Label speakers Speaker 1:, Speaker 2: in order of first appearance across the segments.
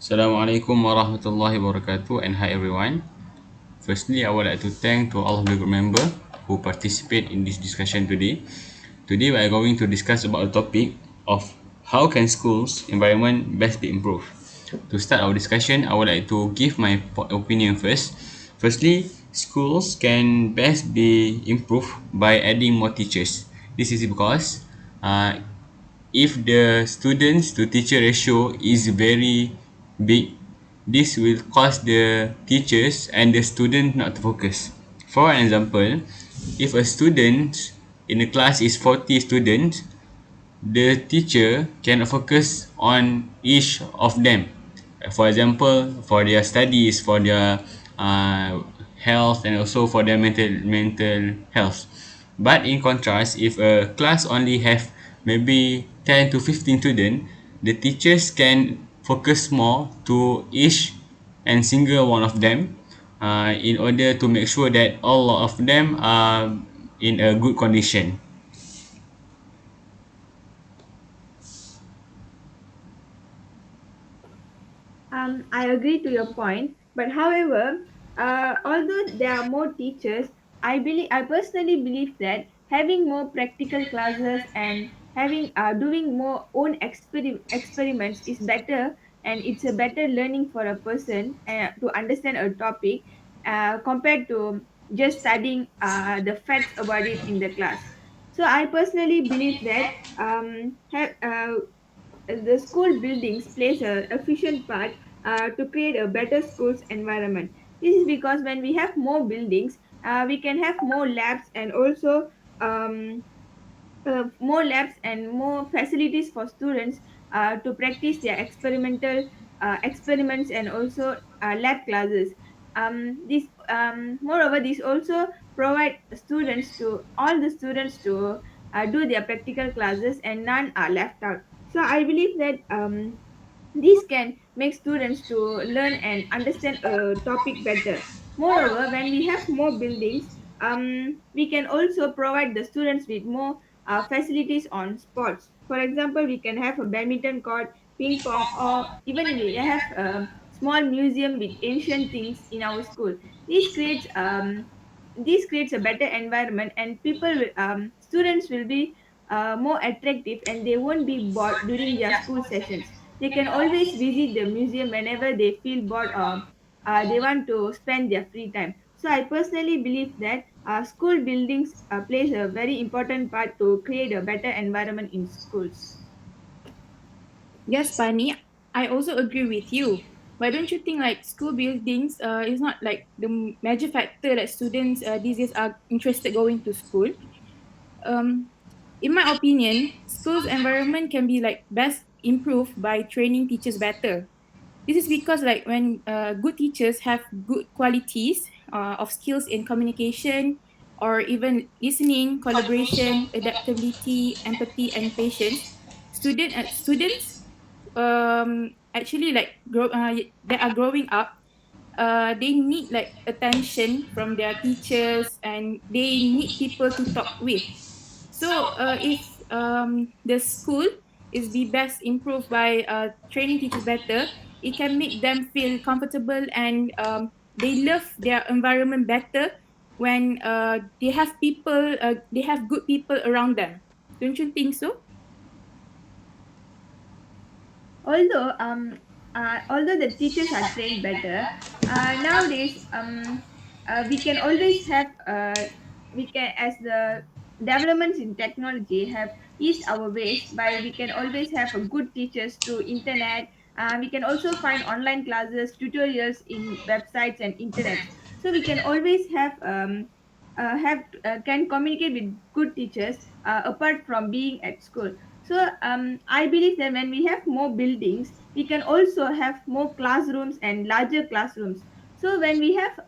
Speaker 1: Assalamualaikum warahmatullahi wabarakatuh, and hi everyone. Firstly, I would like to thank to all of the group member who participate in this discussion today. Today we are going to discuss about the topic of how can schools environment best be improved. To start our discussion, I would like to give my opinion first. Firstly, schools can best be improved by adding more teachers. This is because uh, if the students to teacher ratio is very big, this will cause the teachers and the student not to focus. For an example, if a student in a class is 40 students, the teacher can focus on each of them. For example, for their studies, for their health, and also for their mental health. But in contrast, if a class only have maybe 10 to 15 students, the teachers can focus more to each and single one of them in order to make sure that all of them are in a good condition.
Speaker 2: I agree to your point, but however, although there are more teachers, I personally believe that having more practical classes and having doing more own experiments is better, and it's a better learning for a person to understand a topic compared to just studying the facts about it in the class. So I personally believe that the school buildings plays a efficient part to create a better schools environment. This is because when we have more buildings, we can have more labs and more facilities for students to practice their experimental experiments and also lab classes. Moreover, this also provide students to all the students to do their practical classes and none are left out. So I believe that these can make students to learn and understand a topic better. Moreover, when we have more buildings, we can also provide the students with more facilities on sports. For example, we can have a badminton court, ping pong, or even we have a small museum with ancient things in our school. This creates a better environment, and students will be more attractive, and they won't be bored during their school sessions. They can always visit the museum whenever they feel bored or they want to spend their free time. So I personally believe that school buildings plays a very important part to create a better environment in schools.
Speaker 3: Yes, Pani, I also agree with you. But don't you think like school buildings is not like the major factor that students these days are interested going to school? Um, in my opinion, school's environment can be like best improved by training teachers better. This is because like when good teachers have good qualities of skills in communication or even listening, collaboration, adaptability, empathy, and patience, students actually like that are growing up, they need like attention from their teachers and they need people to talk with. So if the school is be best improved by training teachers better, it can make them feel comfortable and they love their environment better when they have good people around them. Don't you think so?
Speaker 2: Although the teachers are trained better, nowadays we can always have we can as the developments in technology have eased our ways by we can always have a good teachers through internet. We can also find online classes, tutorials in websites and internets. So we can always have can communicate with good teachers apart from being at school. So I believe that when we have more buildings, we can also have more classrooms and larger classrooms. So when we have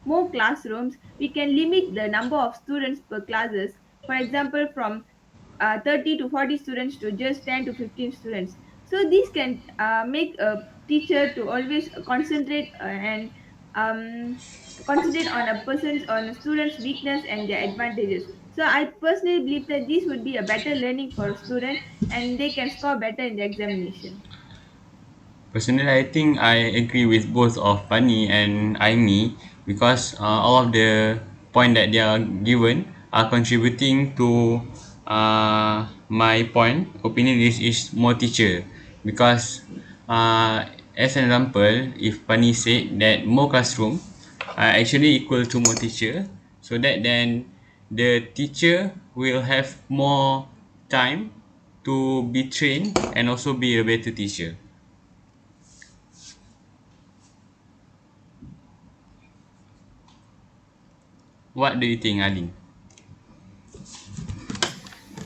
Speaker 2: more classrooms, we can limit the number of students per classes. For example, from 30 to 40 students to just 10 to 15 students. So these can make a teacher to always um, concentrate on a student's weakness and their advantages. So I personally believe that this would be a better learning for a student and they can score better in the examination.
Speaker 1: Personally, I think I agree with both of Pani and Aimy because all of the point that they are given are contributing to my point. Opinion is more teacher because as an example, if Pani said that more classroom are actually equal to more teacher, so that then the teacher will have more time to be trained and also be a better teacher. What do you think, Ali?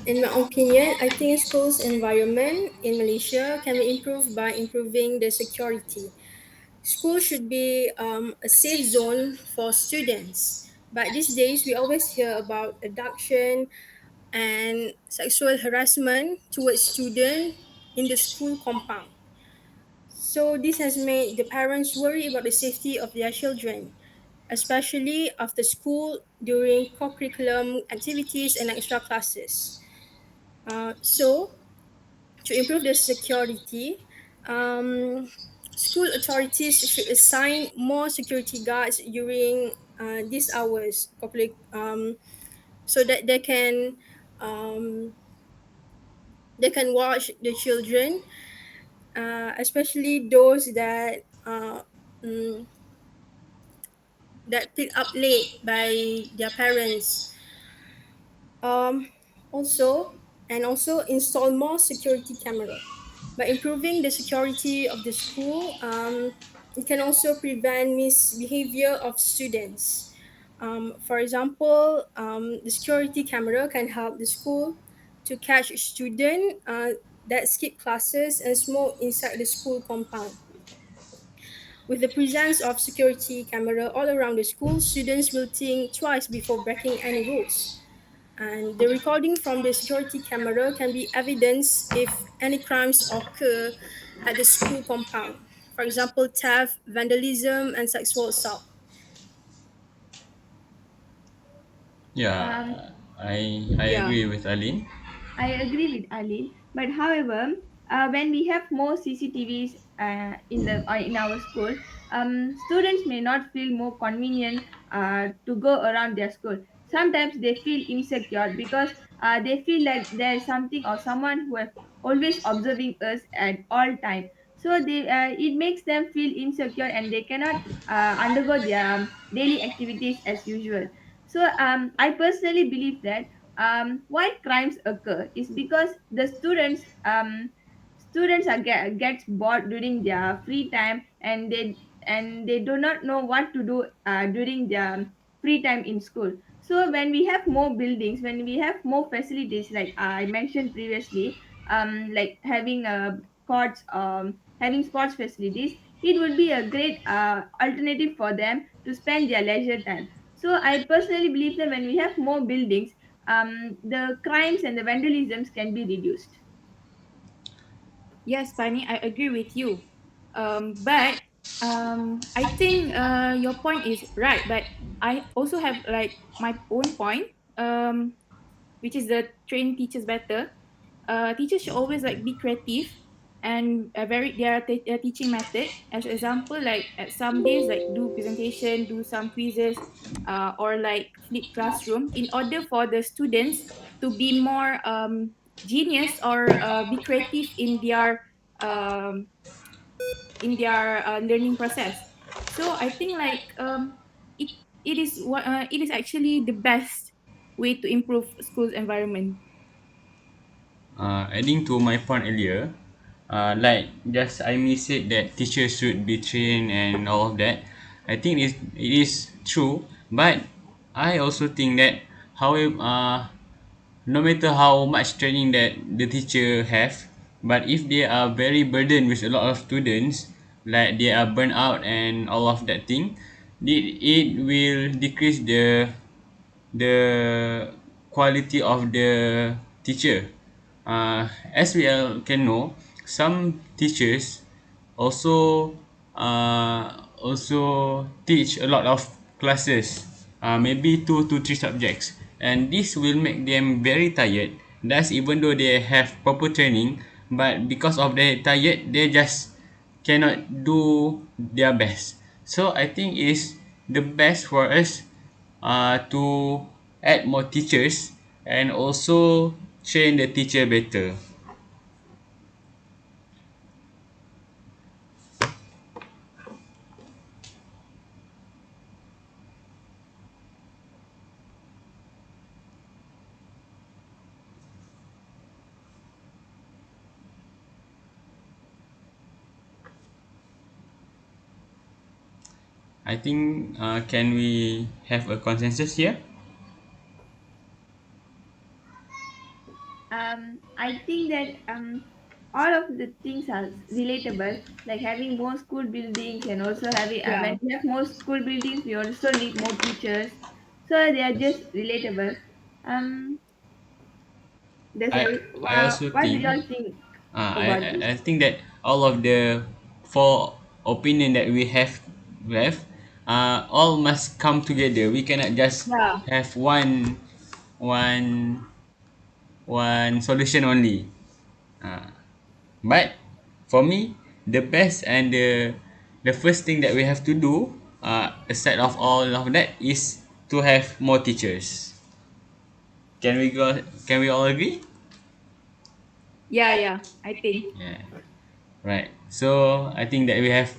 Speaker 4: In my opinion, I think schools environment in Malaysia can be improved by improving the security. School should be a safe zone for students. But these days, we always hear about abduction and sexual harassment towards students in the school compound. So this has made the parents worry about the safety of their children, especially after school during co-curriculum activities and extra classes. So to improve the security, school authorities should assign more security guards during these hours, so that um, they can watch the children, especially those mm, that pick up late by their parents. Um, also, and also install more security camera. By improving the security of the school, it can also prevent misbehavior of students. For example, the security camera can help the school to catch students that skip classes and smoke inside the school compound. With the presence of security camera all around the school, students will think twice before breaking any rules. And the recording from the security camera can be evidence if any crimes occur at the school compound. For example, theft, vandalism, and sexual assault.
Speaker 1: Yeah,
Speaker 2: Um,
Speaker 1: I
Speaker 3: Yeah.
Speaker 1: agree with Aline.
Speaker 2: I agree with Ali, but however, when we have more CCTVs in our school, students may not feel more convenient to go around their school. Sometimes they feel insecure because they feel like there is something or someone who is always observing us at all time. So it makes them feel insecure and they cannot undergo their daily activities as usual. So I personally believe that why crimes occur is because the students gets bored during their free time and they do not know what to do during their free time in school. So when we have more buildings, when we have more facilities like I mentioned previously, like having courts, having sports facilities, it would be a great alternative for them to spend their leisure time. So I personally believe that when we have more buildings, the crimes and the vandalisms can be reduced.
Speaker 3: Yes, Pani, I agree with you. But I think your point is right. But I also have like my own point, which is the train teachers better. Teachers should always like be creative and vary their teaching method. As example, like at some days, like do presentation, do some quizzes, or like flip classroom in order for the students to be more genius or be creative um, in their learning process. So I think like it it is actually the best way to improve school's environment.
Speaker 1: Adding to my point earlier, like just Aimi said that teachers should be trained and all of that. I think it is true, but I also think that however, no matter how much training that the teacher have, but if they are very burdened with a lot of students, like they are burnt out and all of that thing, it will decrease the quality of the teacher. As we all can know, some teachers also also teach a lot of classes, maybe 2 to 3 subjects, and this will make them very tired. Thus, even though they have proper training, but because of their tired, they just cannot do their best. So I think it's the best for us to add more teachers and also train the teacher better. I think can we have a consensus here?
Speaker 2: I think that all of the things are relatable, like having more school buildings and also having
Speaker 3: Yeah.
Speaker 2: when we have more school buildings, we also need more teachers. So they are just relatable. Um, that's
Speaker 1: I
Speaker 2: all.
Speaker 1: I also
Speaker 2: What do you
Speaker 1: think
Speaker 2: all think
Speaker 1: uh, I
Speaker 2: about
Speaker 1: I
Speaker 2: this?
Speaker 1: I think that all of the four opinion that we have all must come together. We cannot just
Speaker 3: Yeah.
Speaker 1: have one one solution only. Uh, but for me, the best and the first thing that we have to do, aside of all of that, is to have more teachers. Can we go? Can we all agree?
Speaker 3: Yeah, yeah, I think.
Speaker 1: Yeah. Right. So I think that we have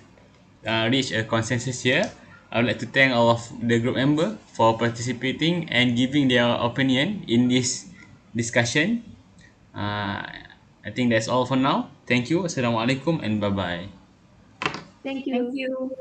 Speaker 1: reached a consensus here. I would like to thank all of the group member for participating and giving their opinion in this discussion. Uh, I think that's all for now. Thank you. Assalamualaikum and bye bye.
Speaker 2: Thank
Speaker 3: Thank
Speaker 2: you.
Speaker 3: you.